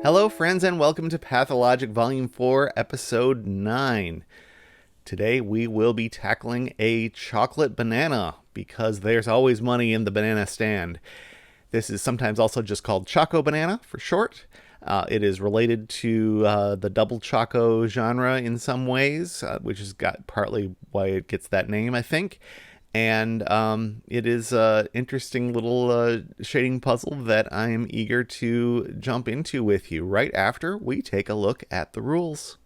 Hello, friends, and welcome to Pathologic Volume 4, Episode 9. Today we will be tackling a chocolate banana, because there's always money in the banana stand. This is sometimes also just called Choco Banana for short. It is related to the double choco genre in some ways, which has got partly why it gets that name, I think. And it is an interesting little shading puzzle that I am eager to jump into with you right after we take a look at the rules.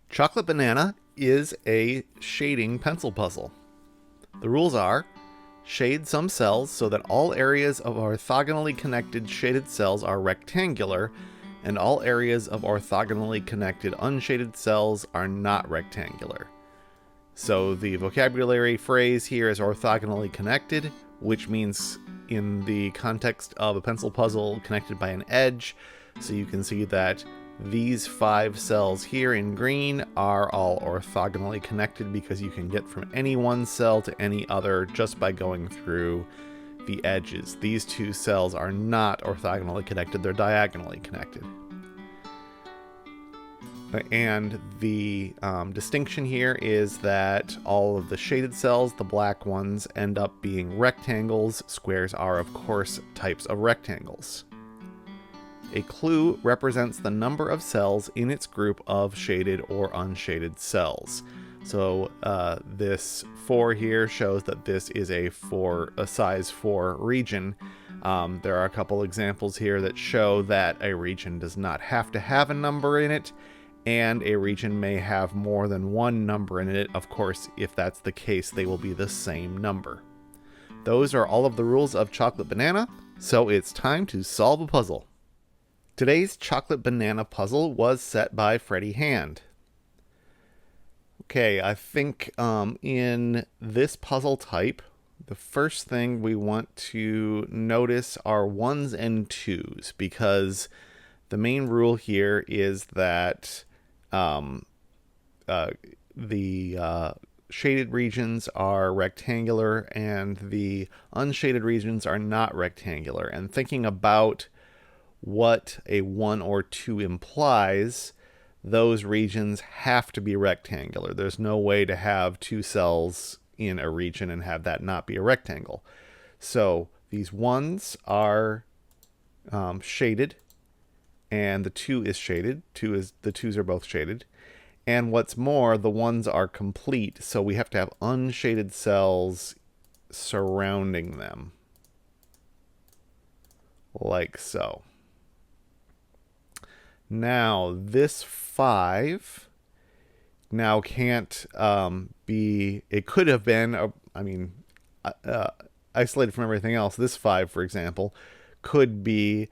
Chocolate Banana is a shading pencil puzzle. The rules are: shade some cells so that all areas of orthogonally connected shaded cells are rectangular, and all areas of orthogonally connected unshaded cells are not rectangular. So the vocabulary phrase here is orthogonally connected, which means in the context of a pencil puzzle connected by an edge. So you can see that these 5 cells here in green are all orthogonally connected because you can get from any one cell to any other just by going through the edges. These 2 cells are not orthogonally connected, they're diagonally connected. And the distinction here is that all of the shaded cells, the black ones, end up being rectangles. Squares are, of course, types of rectangles. A clue represents the number of cells in its group of shaded or unshaded cells. So this 4 here shows that this is a size 4 region. There are a couple examples here that show that a region does not have to have a number in it, and a region may have more than one number in it. Of course, if that's the case, they will be the same number. Those are all of the rules of Chocolate Banana, so it's time to solve a puzzle. Today's Chocolate Banana puzzle was set by Freddie Hand. Okay, I think in this puzzle type, the first thing we want to notice are 1s and 2s, because the main rule here is that the shaded regions are rectangular and the unshaded regions are not rectangular. And thinking about what a 1 or 2 implies, those regions have to be rectangular. There's no way to have 2 cells in a region and have that not be a rectangle. So these 1s are shaded, and the 2 is shaded. The 2s are both shaded. And what's more, the 1s are complete, so we have to have unshaded cells surrounding them. Like so. Now, this 5 now can't be... It could have been, isolated from everything else. This 5, for example, could be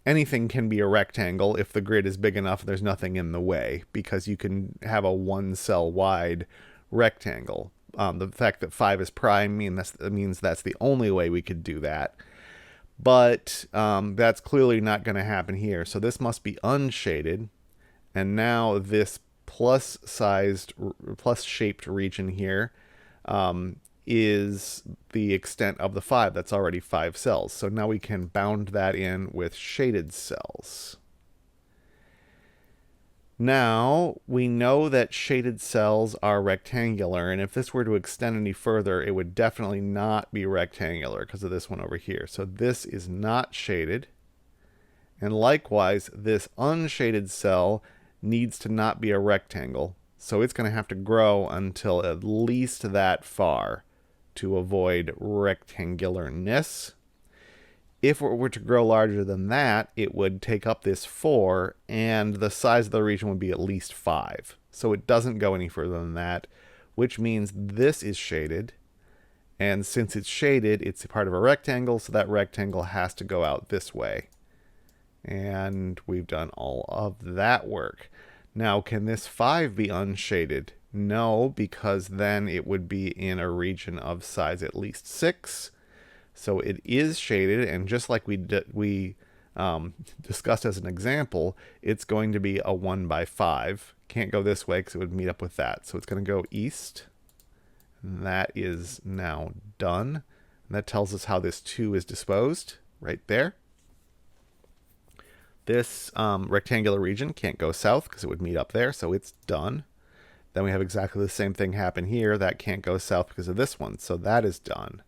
anything can be a rectangle if the grid is big enough, there's nothing in the way, because you can have a 1 cell wide rectangle. The fact that 5 is prime means that's the only way we could do that. But that's clearly not going to happen here. So this must be unshaded. And now this plus shaped region here is the extent of the 5. That's already 5 cells. So now we can bound that in with shaded cells. Now we know that shaded cells are rectangular, and if this were to extend any further, it would definitely not be rectangular because of this one over here. So this is not shaded. And likewise, this unshaded cell needs to not be a rectangle. So it's going to have to grow until at least that far to avoid rectangularness. If it were to grow larger than that, it would take up this 4, and the size of the region would be at least 5. So it doesn't go any further than that, which means this is shaded. And since it's shaded, it's a part of a rectangle, so that rectangle has to go out this way. And we've done all of that work. Now, can this 5 be unshaded? No, because then it would be in a region of size at least 6. So it is shaded, and just like we discussed as an example, it's going to be a 1 by 5. Can't go this way because it would meet up with that. So it's going to go east. And that is now done. And that tells us how this 2 is disposed right there. This rectangular region can't go south because it would meet up there, so it's done. Then we have exactly the same thing happen here. That can't go south because of this one, so that is done.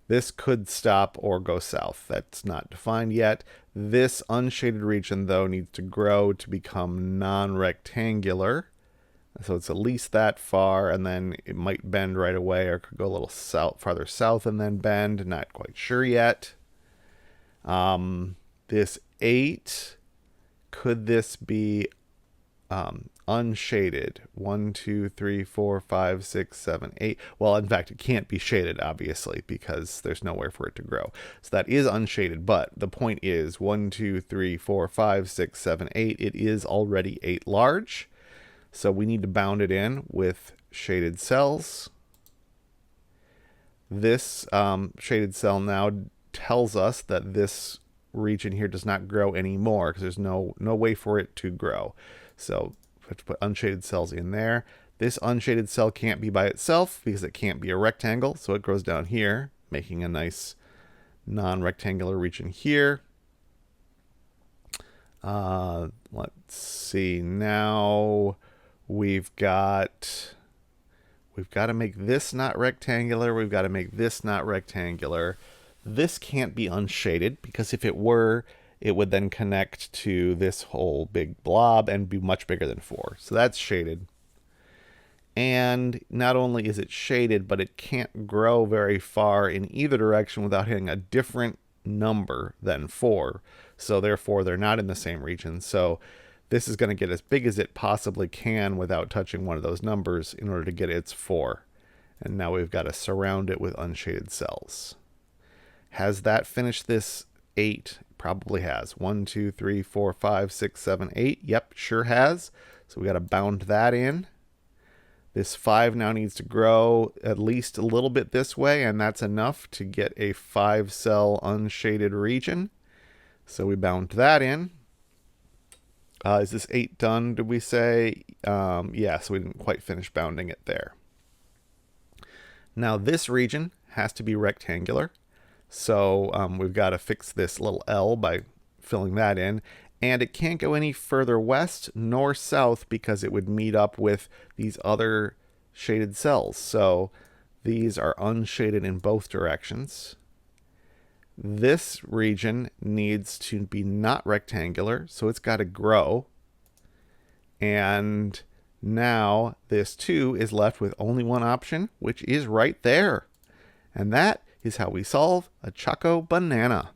This could stop or go south. That's not defined yet. This unshaded region, though, needs to grow to become non-rectangular. So it's at least that far, and then it might bend right away, or could go a little farther south and then bend. Not quite sure yet. This 8, could this be unshaded? 1, 2, 3, 4, 5, 6, 7, 8. Well, in fact, it can't be shaded, obviously, because there's nowhere for it to grow. So that is unshaded, but the point is 1, 2, 3, 4, 5, 6, 7, 8. It is already 8 large. So we need to bound it in with shaded cells. This shaded cell now tells us that this region here does not grow anymore because there's no way for it to grow. So we have to put unshaded cells in there. This unshaded cell can't be by itself because it can't be a rectangle, so it grows down here, making a nice non-rectangular region here. Let's see, now we've got to make this not rectangular. We've got to make this not rectangular. This can't be unshaded because if it were, it would then connect to this whole big blob and be much bigger than 4. So that's shaded. And not only is it shaded, but it can't grow very far in either direction without hitting a different number than 4. So therefore, they're not in the same region. So this is going to get as big as it possibly can without touching one of those numbers in order to get its 4. And now we've got to surround it with unshaded cells. Has that finished this 8? Probably has. 1, 2, 3, 4, 5, 6, 7, 8. Yep, sure has. So we got to bound that in. This 5 now needs to grow at least a little bit this way, and that's enough to get a 5-cell unshaded region. So we bound that in. Is this 8 done, did we say? Yeah, so we didn't quite finish bounding it there. Now this region has to be rectangular. So we've got to fix this little L by filling that in. And it can't go any further west nor south because it would meet up with these other shaded cells. So these are unshaded in both directions. This region needs to be not rectangular, so it's got to grow. And now this 2 is left with only one option, which is right there. And that is how we solve a Choco Banana.